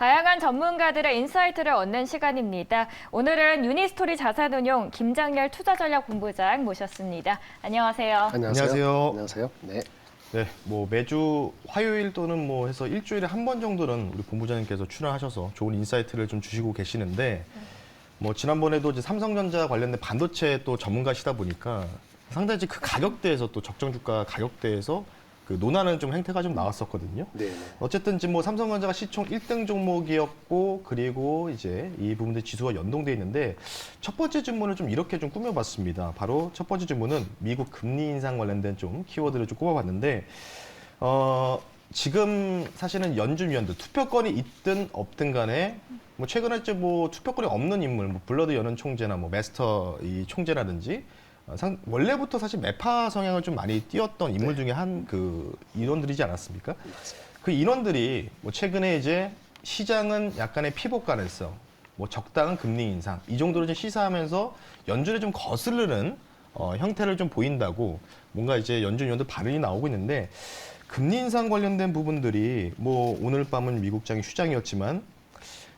다양한 전문가들의 인사이트를 얻는 시간입니다. 오늘은 유니스토리 자산운용 김장렬 투자전략본부장 모셨습니다. 안녕하세요. 안녕하세요. 안녕하세요. 네. 네, 매주 화요일 또는 해서 일주일에 한 번 정도는 우리 본부장님께서 출연하셔서 좋은 인사이트를 좀 주시고 계시는데, 지난번에도 이제 삼성전자 관련된 반도체 또 전문가시다 보니까 상당히 그 가격대에서 또 적정 주가 가격대에서 그 논하는 좀 행태가 좀 나왔었거든요. 네. 어쨌든 지금 삼성전자가 시총 1등 종목이었고, 그리고 이제 이 부분들 지수가 연동돼 있는데, 첫 번째 질문을 좀 이렇게 좀 꾸며봤습니다. 바로 첫 번째 질문은 미국 금리 인상 관련된 좀 키워드를 좀 꼽아봤는데, 지금 사실은 연준 위원들 투표권이 있든 없든 간에 최근에 이제 투표권이 없는 인물, 블러드 연은 총재나 메스터 이 총재라든지 원래부터 사실 매파 성향을 좀 많이 띄었던 인물 중에 한 그 인원들이지 않았습니까? 그 인원들이 최근에 이제 시장은 약간의 피복 가능성, 적당한 금리 인상 이 정도로 이제 시사하면서 연준에 좀 거스르는 형태를 좀 보인다고 뭔가 이제 연준 위원들 발언이 나오고 있는데, 금리 인상 관련된 부분들이 오늘 밤은 미국장이 휴장이었지만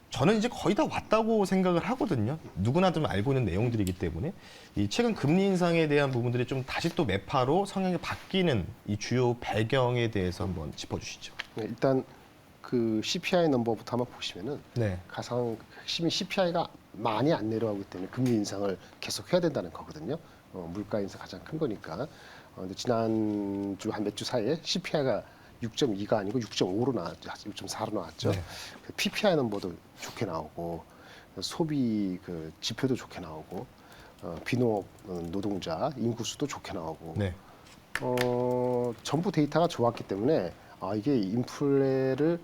저는 이제 거의 다 왔다고 생각을 하거든요. 누구나 좀 알고 있는 내용들이기 때문에 이 최근 금리 인상에 대한 부분들이 좀 다시 또 매파로 성향이 바뀌는 이 주요 배경에 대해서 한번 짚어주시죠. 네, 일단 그 CPI 넘버부터 한번 보시면은 네. 가장 핵심이 CPI가 많이 안 내려가기 때문에 금리 인상을 계속 해야 된다는 거거든요. 물가 인상 가장 큰 거니까. 근데 지난주 한 몇 주 사이에 CPI가 6.2가 아니고 6.5로 나왔죠. 6.4로 나왔죠. 네. 그 PPI 넘버도 좋게 나오고 소비 그 지표도 좋게 나오고 비농업 노동자 인구수도 좋게 나오고 네. 전부 데이터가 좋았기 때문에 이게 인플레를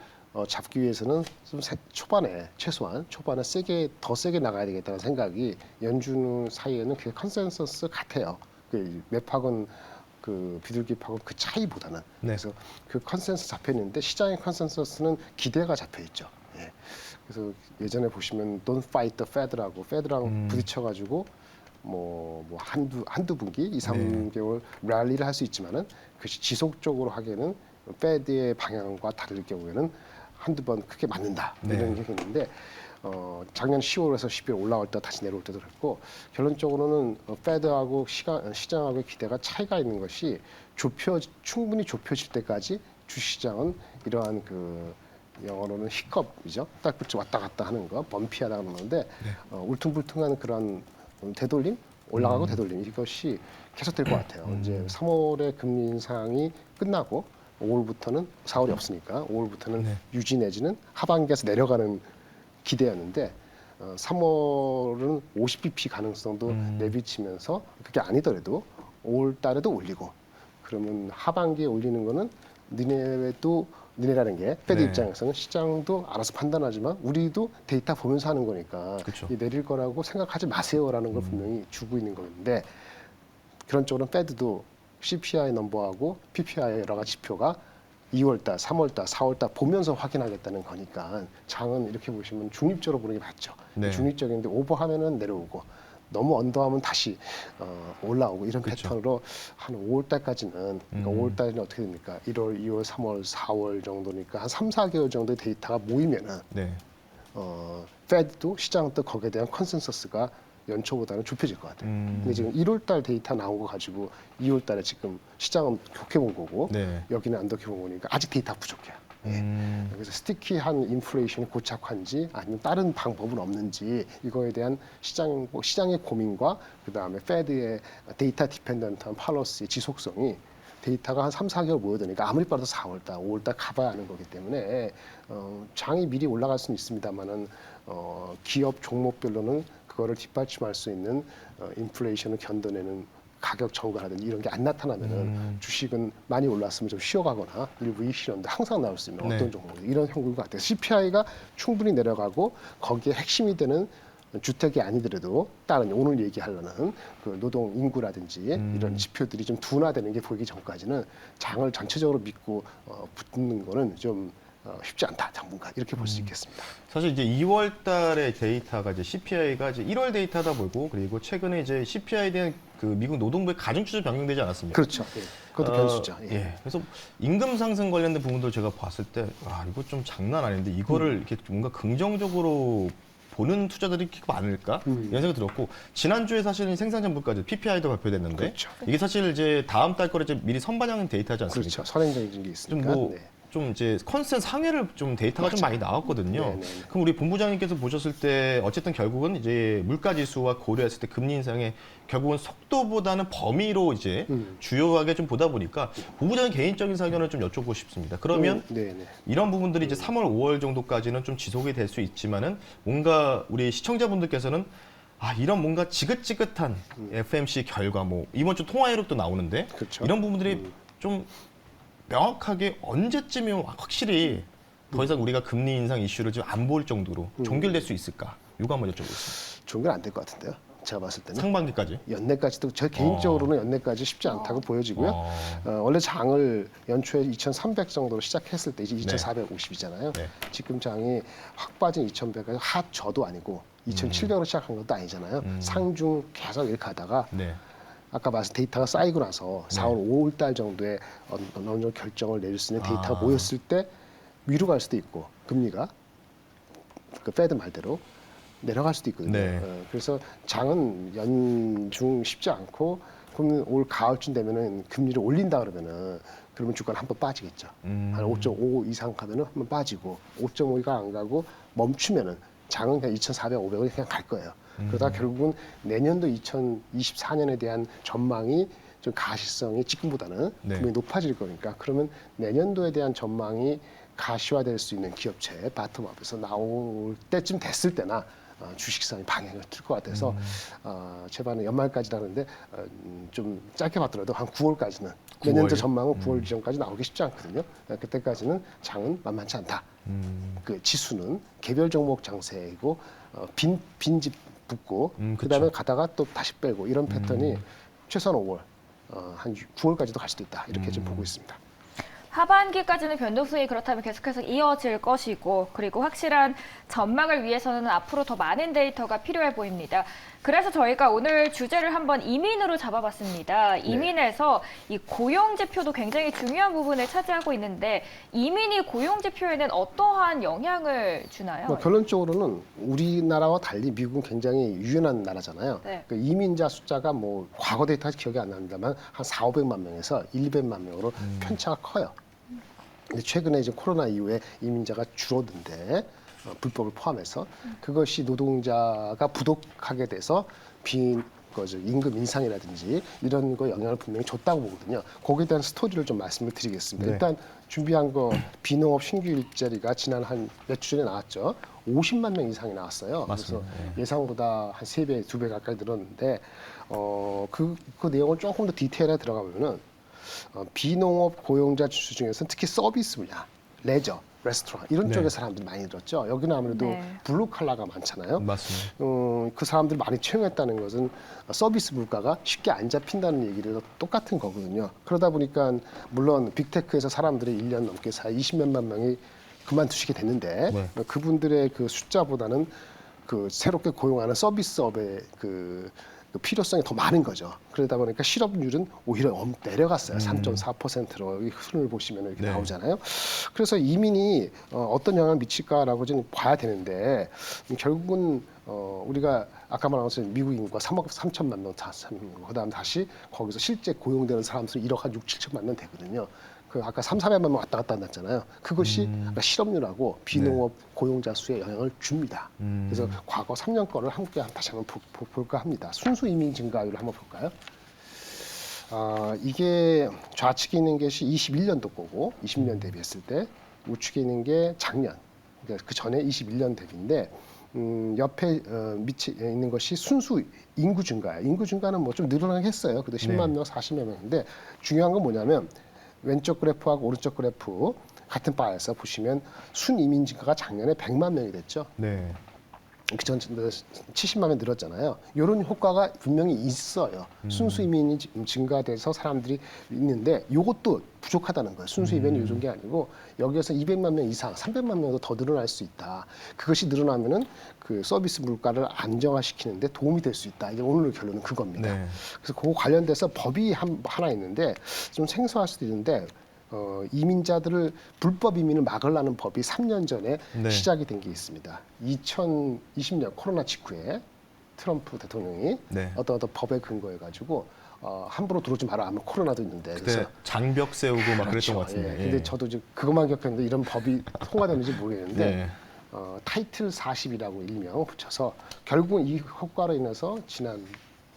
잡기 위해서는 좀 초반에 최소한 초반에 더 세게 나가야 되겠다는 생각이 연준 사이에는 그게 컨센서스 같아요. 그 매팍은 그 비둘기파고 그 차이보다는. 네. 그래서 그 컨센서스 잡혀 있는데 시장의 컨센서스는 기대가 잡혀 있죠. 예. 그래서 예전에 보시면 Don't fight the Fed라고 Fed랑 부딪혀가지고 한두 분기 2-3개월 랠리를 할 수 있지만은 그것이 지속적으로 하기에는 Fed의 방향과 다를 경우에는 한두 번 크게 맞는다 이런 게 있는데. 작년 10월에서 12월 올라올 때 다시 내려올 때도 그랬고, 결론적으로는 패드하고 시장하고의 기대가 차이가 있는 것이 충분히 좁혀질 때까지 주시장은 이러한 그 영어로는 히컵이죠. 딱 왔다 갔다 하는 거, 범피하다는 건데 울퉁불퉁한 그런 되돌림, 올라가고 되돌림 이것이 계속될 것 같아요. 이제 3월에 금리 인상이 끝나고 5월부터는 4월이 없으니까 5월부터는 유지 내지는 하반기에서 내려가는 기대였는데 3월은 50bp 가능성도 내비치면서 그게 아니더라도 5월 달에도 올리고, 그러면 하반기에 올리는 거는 니네라는 게 패드 입장에서는 시장도 알아서 판단하지만 우리도 데이터 보면서 하는 거니까 이 내릴 거라고 생각하지 마세요라는 걸 분명히 주고 있는 건데, 그런 쪽으로는 패드도 CPI 넘버하고 PPI 여러 가지 지표가 2월달, 3월달, 4월달 보면서 확인하겠다는 거니까 장은 이렇게 보시면 중립적으로 보는 게 맞죠. 네. 중립적인데 오버하면은 내려오고 너무 언더하면 다시 올라오고 이런 패턴으로 한 5월달까지는 그러니까 5월달에는 어떻게 됩니까? 1월, 2월, 3월, 4월 정도니까 한 3-4개월 정도의 데이터가 모이면은 패드도 시장도 거기에 대한 컨센서스가 연초보다는 좁혀질 것 같아요. 근데 지금 1월달 데이터 나온 거 가지고 2월달에 지금 시장은 좋게 본 거고 여기는 안 좋게 본 거니까 아직 데이터 부족해요. 그래서 스티키한 인플레이션이 고착한지 아니면 다른 방법은 없는지 이거에 대한 시장의 고민과 그다음에 패드의 데이터 디펜던트한 팔러시의 지속성이 데이터가 한 3-4개월 모여드니까 아무리 빠르도 4월달, 5월달 가봐야 하는 거기 때문에 장이 미리 올라갈 수는 있습니다만은 기업 종목별로는 그거를 뒷받침할 수 있는 인플레이션을 견뎌내는 가격 정가라든지 이런 게 안 나타나면은 주식은 많이 올랐으면 좀 쉬어가거나 일부 이익실현도 항상 나올 수 있는 어떤 종목 이런 형국인 것 같아요. CPI가 충분히 내려가고 거기에 핵심이 되는 주택이 아니더라도 다른 오늘 얘기하려는 그 노동 인구라든지 이런 지표들이 좀 둔화되는 게 보이기 전까지는 장을 전체적으로 믿고 붙는 거는 좀 쉽지 않다, 당분간 이렇게 볼 수 있겠습니다. 사실 이제 2월 달의 데이터가 이제 CPI가 이제 1월 데이터다 보고 그리고 최근에 이제 CPI에 대한 그 미국 노동부의 가중치도 변경되지 않았습니까? 그렇죠. 예. 그것도 변수죠. 예. 예. 그래서 임금 상승 관련된 부분도 제가 봤을 때, 아, 이거 좀 장난 아닌데 이거를 이렇게 뭔가 긍정적으로 보는 투자들이 이렇게 많을까? 이런 생각이 들었고, 지난주에 사실은 생산자 물가지 PPI도 발표됐는데, 그렇죠. 이게 사실 이제 다음 달 거를 이제 미리 선반영한 데이터지 않습니까? 그렇죠. 선행적인 게 있으니까. 좀 뭐, 네. 좀 이제 컨센 상회를 좀 데이터가 좀 많이 나왔거든요. 네네네. 그럼 우리 본부장님께서 보셨을 때 어쨌든 결국은 이제 물가 지수와 고려했을 때 금리 인상의 결국은 속도보다는 범위로 이제 주요하게 좀 보다 보니까 본부장님 개인적인 사견을 좀 여쭤보고 싶습니다. 그러면 네네. 이런 부분들이 이제 3월, 5월 정도까지는 좀 지속이 될 수 있지만은 뭔가 우리 시청자분들께서는 아, 이런 뭔가 지긋지긋한 FMC 결과 뭐 이번 주 통화 이력도 나오는데 그렇죠. 이런 부분들이 좀 명확하게 언제쯤이면 확실히 더 이상 우리가 금리 인상 이슈를 좀 안 볼 정도로 종결될 수 있을까? 이거 한번 여쭤보겠습니다. 종결 안 될 것 같은데요. 제가 봤을 때는. 상반기까지? 연내까지도 제 개인적으로는 연내까지 쉽지 않다고 보여지고요. 원래 장을 연초에 2,300 정도로 시작했을 때 이제 2,450이잖아요. 네. 지금 장이 확 빠진 2,100까지 핫저도 아니고 2,700으로 시작한 것도 아니잖아요. 상중 계속 이렇게 가다가 네. 아까 말씀 데이터가 쌓이고 나서 4월, 5월 달 정도에 어느 정도 결정을 내릴 수 있는 데이터가 모였을 때 위로 갈 수도 있고 금리가 그 페드 말대로 내려갈 수도 있거든요. 네. 그래서 장은 연중 쉽지 않고 그러면 올 가을쯤 되면은 금리를 올린다 그러면 주가는 한번 빠지겠죠. 한 5.5 이상 가면은 한번 빠지고 5.5가 안 가고 멈추면은 장은 그냥 2,400, 500을 그냥 갈 거예요. 그러다 결국은 내년도 2024년에 대한 전망이 좀 가시성이 지금보다는 네. 분명히 높아질 거니까 그러면 내년도에 대한 전망이 가시화될 수 있는 기업체 바텀업에서 나올 때쯤 됐을 때나 주식시장이 방향을 틀 것 같아서 제발은 연말까지라는데 좀 짧게 봤더라도 한 9월까지는 내년도 전망은 9월 전까지 나오기 쉽지 않거든요. 그때까지는 장은 만만치 않다. 그 지수는 개별 종목 장세이고 빈집 붙고 그다음에 가다가 또 다시 빼고 이런 패턴이 최소한 5월 한 9월까지도 갈 수도 있다. 이렇게 좀 보고 있습니다. 하반기까지는 변동성이 그렇다면 계속해서 이어질 것이고 그리고 확실한 전망을 위해서는 앞으로 더 많은 데이터가 필요해 보입니다. 그래서 저희가 오늘 주제를 한번 이민으로 잡아봤습니다. 이민에서 이 고용 지표도 굉장히 중요한 부분을 차지하고 있는데 이민이 고용 지표에는 어떠한 영향을 주나요? 뭐 결론적으로는 우리나라와 달리 미국은 굉장히 유연한 나라잖아요. 네. 그 이민자 숫자가 뭐 과거 데이터가 기억이 안 납니다만 한 4,500만 명에서 200만 명으로 편차가 커요. 근데 최근에 이제 코로나 이후에 이민자가 줄었는데 불법을 포함해서 그것이 노동자가 부족하게 돼서 임금 인상이라든지 이런 거 영향을 분명히 줬다고 보거든요. 거기에 대한 스토리를 좀 말씀을 드리겠습니다. 네. 일단 준비한 거 비농업 신규 일자리가 지난 한 몇 주 전에 나왔죠. 50만 명 이상이 나왔어요. 맞습니다. 그래서 예상보다 한 3배, 2배 가까이 늘었는데 그 내용을 조금 더 디테일하게 들어가 보면은 비농업 고용자 지수 중에서는 특히 서비스 분야, 레저, 레스토랑 이런 네. 쪽의 사람들이 많이 늘었죠. 여기는 아무래도 네. 블루 칼라가 많잖아요. 맞습니다. 그 사람들 많이 채용했다는 것은 서비스 물가가 쉽게 안 잡힌다는 얘기를 똑같은 거거든요. 그러다 보니까 물론 빅테크에서 사람들이 1년 넘게 사이 20몇만 명이 그만두시게 됐는데 네. 그분들의 그 숫자보다는 그 새롭게 고용하는 서비스업의 그 필요성이 더 많은 거죠. 그러다 보니까 실업률은 오히려 내려갔어요. 3.4%로 이 흐름을 보시면 이렇게 네. 나오잖아요. 그래서 이민이 어떤 영향을 미칠까라고 좀 봐야 되는데 결국은 우리가 아까 말한 것처럼 미국 인구가 3억 3천만 명, 그다음 다시 거기서 실제 고용되는 사람 수는 1억 한 6, 7천만 명 되거든요. 그 아까 3, 400만 명 왔다 갔다 한다잖아요. 그것이 아까 실업률하고 비농업 고용자 수에 영향을 줍니다. 그래서 과거 3년 거를 함께 다시 한번 볼까 합니다. 순수 이민 증가율을 한번 볼까요? 이게 좌측에 있는 것이 21년도 거고 20년 대비했을 때 우측에 있는 게 작년, 그러니까 그 전에 21년 대비인데 옆에 밑에 있는 것이 순수 인구 증가예요. 인구 증가는 뭐 좀 늘어나긴 했어요. 그래도 10만 명, 40여 명인데 중요한 건 뭐냐면 왼쪽 그래프하고 오른쪽 그래프 같은 바에서 보시면 순이민 증가가 작년에 100만 명이 됐죠. 네. 그전 70만 명 늘었잖아요. 이런 효과가 분명히 있어요. 순수 이민이 증가돼서 사람들이 있는데 이것도 부족하다는 거예요. 순수 이민이 요즘 게 아니고 여기에서 200만 명 이상, 300만 명도 더 늘어날 수 있다. 그것이 늘어나면은 그 서비스 물가를 안정화시키는데 도움이 될 수 있다. 이제 오늘 결론은 그겁니다. 네. 그래서 그거 관련돼서 법이 하나 있는데 좀 생소할 수도 있는데 이민자들을 불법 이민을 막으려는 법이 3년 전에 네. 시작이 된 게 있습니다. 2020년 코로나 직후에 트럼프 대통령이 네. 어떤 법에 근거해 가지고 함부로 들어오지 마라. 아마 코로나도 있는데. 그때 장벽 세우고 막 그랬던 것 같은데. 예. 근데 저도 이제 그것만 겪었는데 이런 법이 통과되는지 모르겠는데 네. 타이틀 40이라고 일명 붙여서 결국은 이 효과로 인해서 지난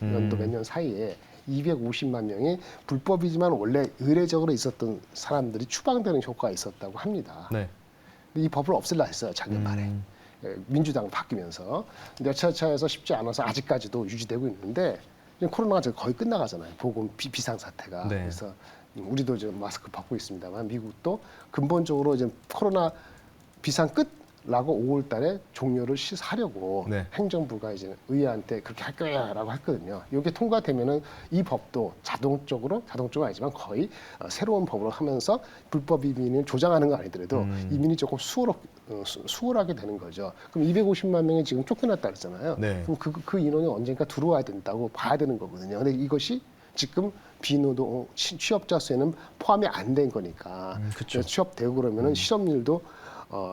연도 몇 년 사이에 250만 명이 불법이지만 원래 의례적으로 있었던 사람들이 추방되는 효과가 있었다고 합니다. 네. 근데 이 법을 없앨라 했어요, 작년 말에. 예, 민주당 바뀌면서. 근데 여차여차해서 쉽지 않아서 아직까지도 유지되고 있는데 지금 코로나가 이제 거의 끝나가잖아요. 보건 비상 사태가. 네. 그래서 우리도 지금 마스크 벗고 있습니다만 미국도 근본적으로 이제 코로나 비상 끝라고 5월 달에 종료를 하려고 네. 행정부가 이제 의회한테 그렇게 할 거야라고 했거든요. 이게 통과되면은 이 법도 자동적으로 아니지만 거의 새로운 법으로 하면서 불법 이민을 조장하는 거 아니더라도 이민이 조금 수월하게 되는 거죠. 그럼 250만 명이 지금 쫓겨났다 그랬잖아요. 네. 그럼 그 인원이 언젠가 들어와야 된다고 봐야 되는 거거든요. 근데 이것이 지금 비노동 취업자 수에는 포함이 안 된 거니까 그쵸. 취업되고 그러면은 실업률도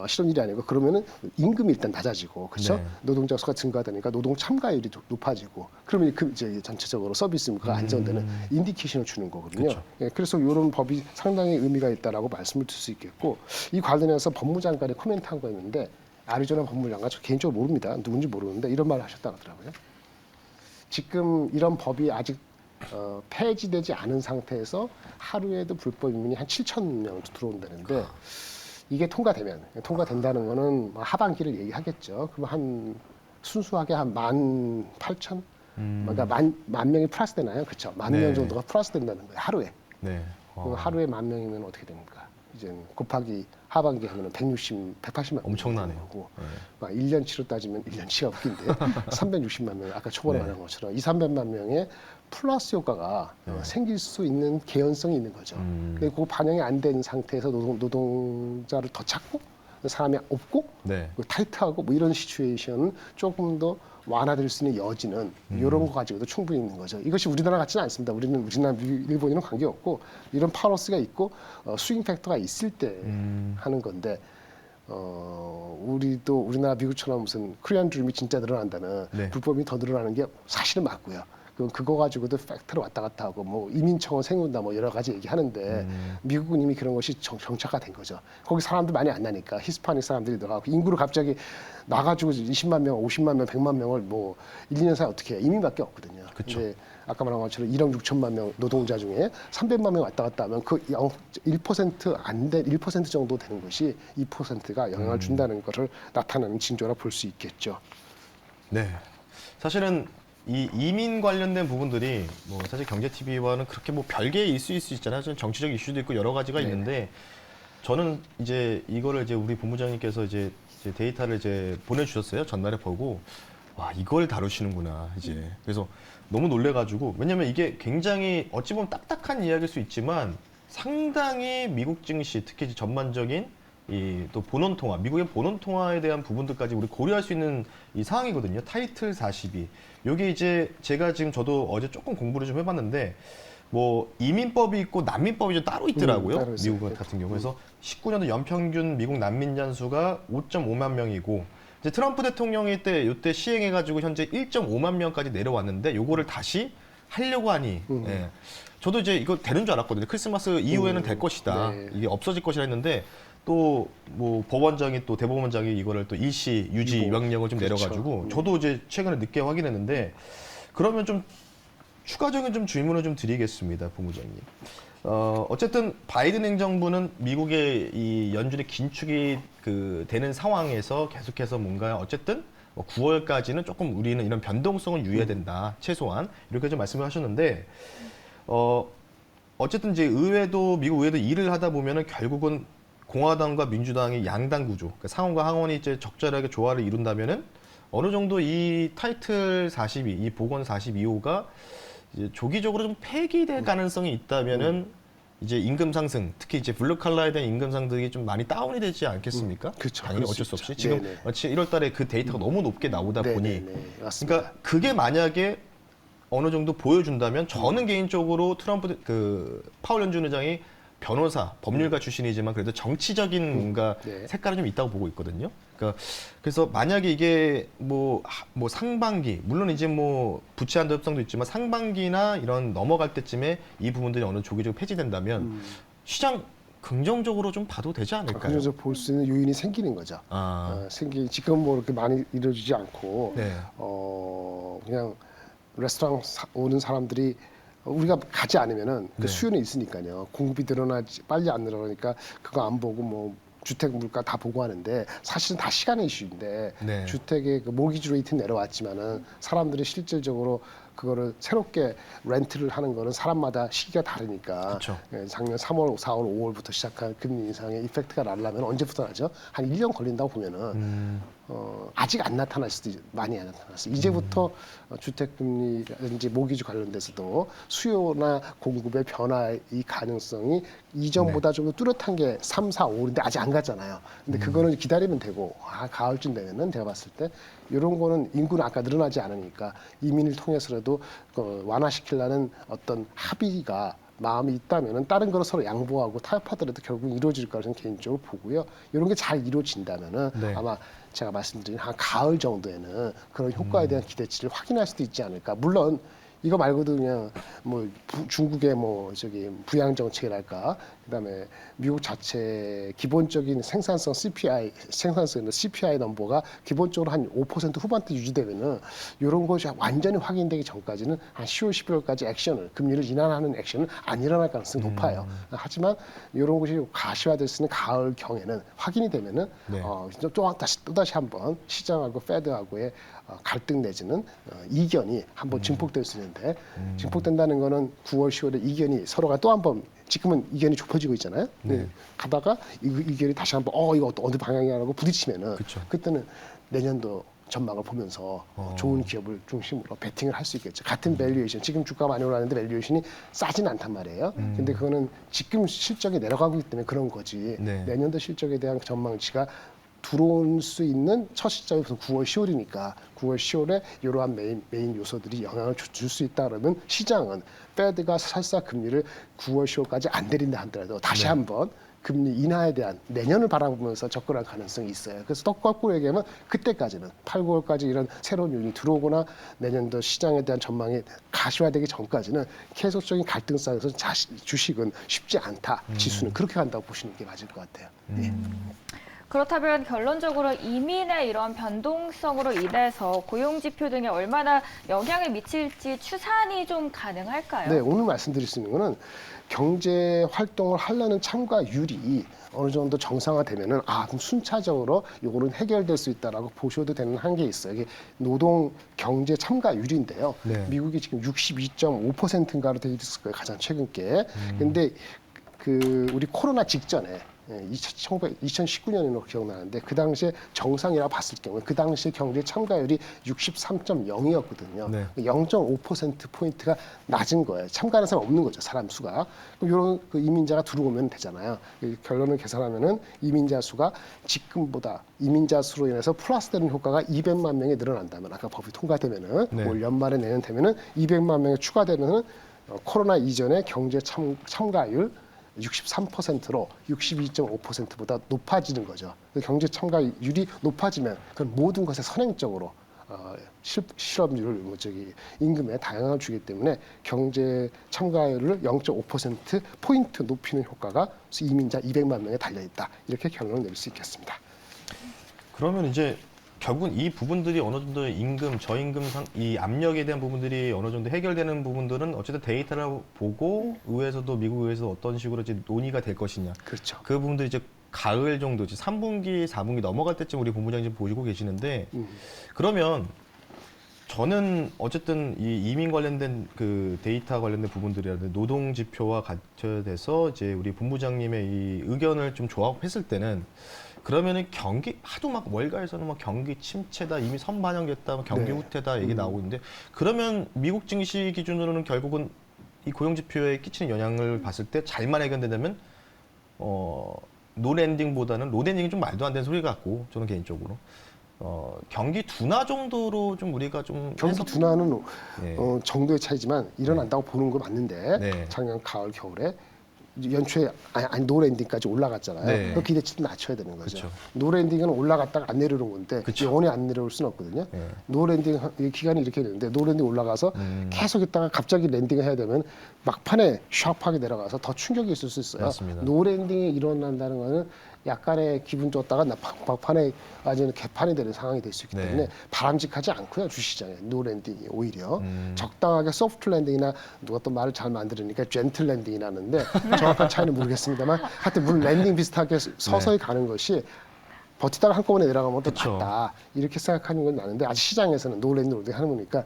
실업률이 아니고 그러면은 임금이 일단 낮아지고 그렇죠. 네. 노동자 수가 증가되니까 노동 참가율이 높아지고 그러면 이제 전체적으로 서비스 물가가 안정되는 인디케이션을 주는 거거든요. 그쵸. 예, 그래서 이런 법이 상당히 의미가 있다라고 말씀을 드릴 수 있겠고 이 관련해서 법무장관이 코멘트한 거 있는데 아리조나 법무장관 저 개인적으로 모릅니다. 누군지 모르는데 이런 말을 하셨다고 하더라고요. 지금 이런 법이 아직 폐지되지 않은 상태에서 하루에도 불법 이민이 한 7천 명 들어온다는데 이게 통과된다는 거는 하반기를 얘기하겠죠. 그럼 한 순수하게 한 18,000? 그러니까 만 명이 플러스 되나요? 그렇죠. 만 명 네. 정도가 플러스 된다는 거예요. 하루에. 네. 그럼 하루에 만 명이면 어떻게 됩니까? 이제 곱하기 하반기 하면 180만 엄청나네요. 거고 네. 막 1년치로 따지면 1년치가 웃긴데 360만 명 아까 초반에 네. 말한 것처럼 200~300만 명의 플러스 효과가 생길 수 있는 개연성이 있는 거죠. 근데 그 반영이 안 된 상태에서 노동자를 더 찾고 사람이 없고 네. 타이트하고 뭐 이런 시츄에이션은 조금 더 완화될 수 있는 여지는 이런 거 가지고도 충분히 있는 거죠. 이것이 우리나라 같지는 않습니다. 우리나라, 일본이는 관계없고 이런 파워스가 있고 스윙 팩터가 있을 때 하는 건데 우리나라 미국처럼 무슨 코리안 드림이 진짜 늘어난다면 네. 불법이 더 늘어나는 게 사실은 맞고요. 그거 가지고도 팩트로 왔다 갔다 하고 뭐 이민청을 세운다 뭐 여러 가지 얘기하는데 미국은 이미 그런 것이 정착화된 거죠. 거기 사람들 많이 안 나니까 히스파닉 사람들이 나가고 인구를 갑자기 나가지고 20만 명, 50만 명, 100만 명을 뭐 1, 2년 사이 어떻게 해? 이민밖에 없거든요. 그쵸. 근데 아까 말한 것처럼 1억 6천만 명 노동자 중에 300만 명 왔다 갔다 하면 그 1% 안 된 1% 정도 되는 것이 2%가 영향을 준다는 것을 나타내는 징조라 볼 수 있겠죠. 네. 사실은 이 이민 관련된 부분들이 뭐 사실 경제 TV와는 그렇게 뭐 별개의 이슈일 수 있잖아요. 정치적 이슈도 있고 여러 가지가 네. 있는데 저는 이제 이거를 이제 우리 본부장님께서 이제 데이터를 이제 보내주셨어요. 전날에 보고 와 이걸 다루시는구나 이제 그래서 너무 놀래가지고 왜냐면 이게 굉장히 어찌 보면 딱딱한 이야기일 수 있지만 상당히 미국 증시 특히 이제 전반적인 이 또 본원 통화, 미국의 본원 통화에 대한 부분들까지 우리 고려할 수 있는 이 상황이거든요. 타이틀 42. 요게 이제 제가 지금 저도 어제 조금 공부를 좀 해봤는데 뭐 이민법이 있고 난민법이 좀 따로 있더라고요. 따로 있어요. 미국 같은 경우. 그래서 19년도 연평균 미국 난민자 수가 5.5만 명이고 이제 트럼프 대통령이 이때 시행해가지고 현재 1.5만 명까지 내려왔는데 요거를 다시 하려고 하니 예. 저도 이제 이거 되는 줄 알았거든요. 크리스마스 이후에는 될 것이다. 네. 이게 없어질 것이라 했는데 또 뭐 법원장이 또 대법원장이 이거를 또 일시 유지 명령을 좀 그렇죠. 내려가지고 저도 이제 최근에 늦게 확인했는데 그러면 좀 추가적인 좀 질문을 좀 드리겠습니다, 본부장님. 어쨌든 바이든 행정부는 미국의 이 연준의 긴축이 되는 상황에서 계속해서 뭔가 어쨌든 뭐 9월까지는 조금 우리는 이런 변동성을 유의해야 된다, 최소한 이렇게 좀 말씀을 하셨는데 어쨌든 이제 미국 의회도 일을 하다 보면은 결국은 공화당과 민주당의 양당 구조, 그러니까 상원과 하원이 이제 적절하게 조화를 이룬다면은 어느 정도 이 타이틀 42, 이 보건 42호가 이제 조기적으로 좀 폐기될 가능성이 있다면은 이제 임금 상승, 특히 이제 블루 칼라에 대한 임금 상승이 좀 많이 다운이 되지 않겠습니까? 그렇죠. 당연히 그럴 어쩔 수 수 없이 있죠. 지금 네네. 마치 1월달에 그 데이터가 너무 높게 나오다 보니, 네네네. 맞습니다. 그러니까 그게 만약에 어느 정도 보여준다면 저는 개인적으로 트럼프 그 파월 연준 의장이 변호사, 법률가 출신이지만 그래도 정치적인 뭔가 네. 색깔이 좀 있다고 보고 있거든요. 그러니까 그래서 만약에 이게 뭐 상반기, 물론 이제 뭐 부채 한도 협상도 있지만 상반기나 이런 넘어갈 때쯤에 이 부분들이 어느 조기적으로 폐지된다면 시장 긍정적으로 좀 봐도 되지 않을까요? 그래서 볼 수 있는 요인이 생기는 거죠. 지금 뭐 이렇게 많이 이루어지지 않고 네. 그냥 레스토랑 오는 사람들이 우리가 가지 않으면은 그 네. 수요는 있으니까요. 공급이 늘어나지 빨리 안 늘어나니까 그거 안 보고 뭐 주택 물가 다 보고 하는데 사실은 다 시간의 이슈인데 네. 주택의 그 모기지 레이트 내려왔지만은 사람들이 실질적으로 그거를 새롭게 렌트를 하는 거는 사람마다 시기가 다르니까 그쵸. 작년 3월, 4월, 5월부터 시작한 금리 인상의 이펙트가 나려면 언제부터 나죠? 한 1년 걸린다고 보면은 아직 안 나타날 수도 많이 안 나타났어요. 이제부터 주택금리라든지 모기지 관련돼서도 수요나 공급의 변화의 가능성이 이전보다 좀 더 뚜렷한 게 3, 4, 5인데 아직 안 갔잖아요. 근데 그거는 기다리면 되고 가을쯤 되면은 제가 봤을 때 이런 거는 인구는 아까 늘어나지 않으니까 이민을 통해서라도 완화시키려는 어떤 합의가 마음이 있다면은 다른 거를 서로 양보하고 타협하더라도 결국 이루어질 거라 저는 개인적으로 보고요. 이런 게 잘 이루어진다면은 네. 아마 제가 말씀드린 한 가을 정도에는 그런 효과에 대한 기대치를 확인할 수도 있지 않을까. 물론 이거 말고도 그냥 뭐 중국의 뭐 저기 부양 정책이랄까, 그다음에 미국 자체 기본적인 생산성 CPI 넘버가 기본적으로 한 5% 후반대 유지되면은 이런 것이 완전히 확인되기 전까지는 한 10월, 11월까지 금리를 인하하는 액션은 안 일어날 가능성이 높아요. 하지만 이런 것이 가시화될 수 있는 가을 경에는 확인이 되면은 네. 또다시 한번 시장하고 페드하고의 갈등 내지는 이견이 한번 증폭될 수 있는데 증폭된다는 거는 9월, 10월에 이견이 서로가 또 한번 지금은 이견이 좁혀지고 있잖아요. 네. 가다가 이견이 다시 한번 이거 어느 방향이라고 부딪히면은 그쵸. 그때는 내년도 전망을 보면서 좋은 기업을 중심으로 베팅을 할 수 있겠죠. 같은 밸류에이션, 지금 주가 많이 올랐는데 밸류에이션이 싸진 않단 말이에요. 근데 그거는 지금 실적이 내려가고 있기 때문에 그런 거지. 네. 내년도 실적에 대한 전망치가 들어올 수 있는 첫 시점이 9월, 10월이니까 9월, 10월에 이러한 메인 요소들이 영향을 줄 수 있다 그러면 시장은 페드가 설사 금리를 9월, 10월까지 안 내린다 하더라도 다시 한번 금리 인하에 대한 내년을 바라보면서 접근할 가능성이 있어요. 그래서 더 거꾸로 얘기하면 그때까지는 8, 9월까지 이런 새로운 요인이 들어오거나 내년도 시장에 대한 전망이 가시화되기 전까지는 계속적인 갈등 속에서 주식은 쉽지 않다. 지수는 그렇게 간다고 보시는 게 맞을 것 같아요. 네. 그렇다면 결론적으로 이민의 이런 변동성으로 인해서 고용지표 등에 얼마나 영향을 미칠지 추산이 좀 가능할까요? 네, 오늘 말씀드릴 수 있는 거는 경제 활동을 하려는 참가율이 어느 정도 정상화되면은 그럼 순차적으로 요거는 해결될 수 있다라고 보셔도 되는 한계 있어요. 이게 노동 경제 참가율인데요. 네. 미국이 지금 62.5%인가로 돼 있을 거예요. 가장 최근 게. 근데 우리 코로나 직전에 2019년으로 기억나는데 그 당시에 정상이라고 봤을 경우에 그 당시에 경제 참가율이 63.0이었거든요. 네. 0.5%포인트가 낮은 거예요. 참가하는 사람 없는 거죠. 사람 수가. 그럼 이런 이민자가 들어오면 되잖아요. 결론을 계산하면은 이민자 수가 지금보다 이민자 수로 인해서 플러스되는 효과가 200만 명이 늘어난다면 아까 법이 통과되면은 네. 올 연말에 내년 되면은 200만 명이 추가되면은 코로나 이전의 경제 참가율 63%로 62.5%보다 높아지는 거죠. 경제 참가율이 높아지면 그건 모든 것에 선행적으로 실업률을 임금에 다양을 주기 때문에 경제 참가율을 0.5% 포인트 높이는 효과가 이민자 200만 명에 달려 있다. 이렇게 결론을 내릴 수 있겠습니다. 그러면 이제 결국은 이 부분들이 어느 정도 임금, 저임금 이 압력에 대한 부분들이 어느 정도 해결되는 부분들은 어쨌든 데이터를 보고 의회에서도 미국 의회에서 어떤 식으로 이제 논의가 될 것이냐. 그렇죠. 그 부분들이 이제 가을 정도, 이제 3분기, 4분기 넘어갈 때쯤 우리 본부장님 지금 보시고 계시는데 그러면 저는 어쨌든 이 이민 관련된 그 데이터 관련된 부분들이라든지 노동 지표와 같이 돼서 이제 우리 본부장님의 이 의견을 좀 조합했을 때는 그러면은 경기 하도 막 월가에서는 막 경기 침체다, 이미 선반영됐다, 뭐 경기 네. 후퇴다 얘기 나오고 있는데 그러면 미국 증시 기준으로는 결국은 이 고용 지표에 끼치는 영향을 봤을 때 잘만 해결된다면 노랜딩보다는 로랜딩이 좀 말도 안 되는 소리 같고 저는 개인적으로 경기 둔화 정도로 좀 우리가 좀 경기 둔화는 네. 정도의 차이지만 일어난다고 보는 거 맞는데 네. 작년 가을 겨울에 연초에 아니 노랜딩까지 올라갔잖아요. 네. 그 기대치도 낮춰야 되는 거죠. 그쵸. 노랜딩은 올라갔다가 안 내려오는 건데 그쵸. 영원히 안 내려올 수는 없거든요. 네. 노랜딩 기간이 이렇게 되는데 노랜딩 올라가서 계속 있다가 갑자기 랜딩을 해야 되면 막판에 샤프하게 내려가서 더 충격이 있을 수 있어요. 맞습니다. 노랜딩이 일어난다는 거는 약간의 기분 좋다가 막판에 아직은 개판이 되는 상황이 될 수 있기 네. 때문에 바람직하지 않고요. 주시장에 노랜딩이 오히려 적당하게 소프트 랜딩이나 누가 또 말을 잘 만들으니까 젠틀 랜딩이라는데 정확한 차이는 모르겠습니다만 하여튼 물 랜딩 비슷하게 서서히 가는 것이 버티다가 한꺼번에 내려가면 또 그쵸. 맞다 이렇게 생각하는 건 나는데 아직 시장에서는 노랜딩 하는 거니까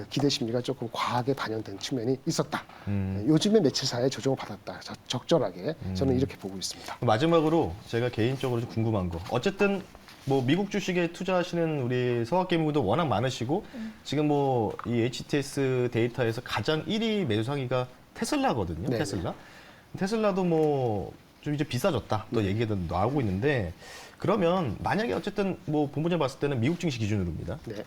기대 심리가 조금 과하게 반영된 측면이 있었다. 요즘에 며칠 사이에 조정을 받았다. 적절하게 저는 이렇게 보고 있습니다. 마지막으로 제가 개인적으로 좀 궁금한 거. 어쨌든 뭐 미국 주식에 투자하시는 우리 서학개미분도 워낙 많으시고 지금 뭐 이 HTS 데이터에서 가장 1위 매수 상위가 테슬라거든요. 네네. 테슬라도 뭐 좀 이제 비싸졌다. 또 얘기가 나오고 있는데 그러면 만약에 어쨌든 뭐 본부장 봤을 때는 미국 증시 기준으로입니다. 네.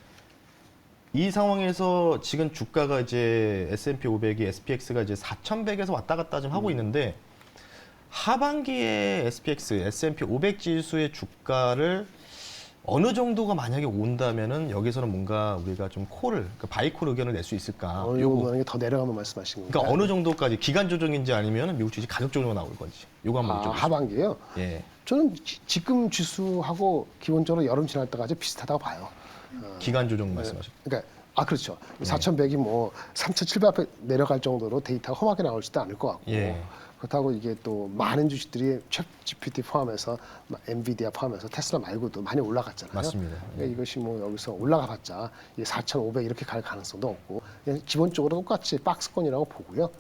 이 상황에서 지금 주가가 이제 S&P 500이 SPX가 이제 4,100에서 왔다 갔다 좀 하고 있는데 하반기에 S&P 500 지수의 주가를 어느 정도가 만약에 온다면은 여기서는 뭔가 우리가 좀 그러니까 바이콜 의견을 낼 수 있을까? 어느 정도 더 내려가면 말씀하신 건가요? 그러니까 어느 정도까지 기간 조정인지 아니면 미국 주식 가격 조정으로 나올 건지 요거 한번 여쭤보겠습니다. 하반기에요? 예. 저는 지금 지수하고 기본적으로 여름 지날 때까지 비슷하다고 봐요. 기간 조정 말씀하셨죠. 그러니까 그렇죠. 네. 4,100이 뭐 3,700 내려갈 정도로 데이터가 험하게 나올지도 않을 것 같고 예. 그렇다고 이게 또 많은 주식들이 챗 GPT 포함해서 엔비디아 포함해서 테슬라 말고도 많이 올라갔잖아요. 맞습니다. 그러니까 이것이 뭐 여기서 올라가봤자 4,500 이렇게 갈 가능성도 없고 그냥 기본적으로 똑같이 박스권이라고 보고요.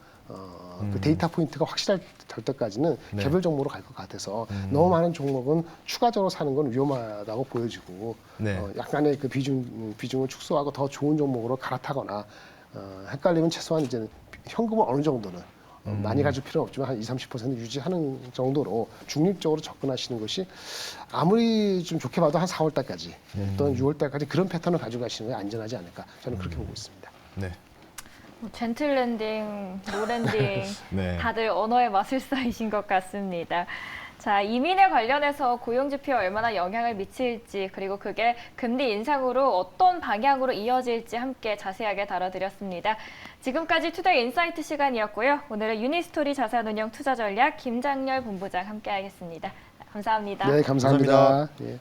그 데이터 포인트가 확실할 때까지는 네. 개별 종목으로 갈 것 같아서 너무 많은 종목은 추가적으로 사는 건 위험하다고 보여지고 네. 약간의 그 비중을 축소하고 더 좋은 종목으로 갈아타거나 헷갈리면 최소한 이제 현금을 어느 정도는 많이 가질 필요는 없지만 한 20-30% 유지하는 정도로 중립적으로 접근하시는 것이 아무리 좀 좋게 봐도 한 4월 달까지 또는 6월 달까지 그런 패턴을 가지고 가시는 게 안전하지 않을까 저는 그렇게 보고 있습니다. 네. 뭐 젠틀 랜딩, 노랜딩 네. 다들 언어의 마술사이신 것 같습니다. 자, 이민에 관련해서 고용지표에 얼마나 영향을 미칠지 그리고 그게 금리 인상으로 어떤 방향으로 이어질지 함께 자세하게 다뤄드렸습니다. 지금까지 투데이 인사이트 시간이었고요. 오늘은 유니스토리 자산운용 투자전략 김장렬 본부장 함께하겠습니다. 감사합니다. 네, 감사합니다. 감사합니다. 예.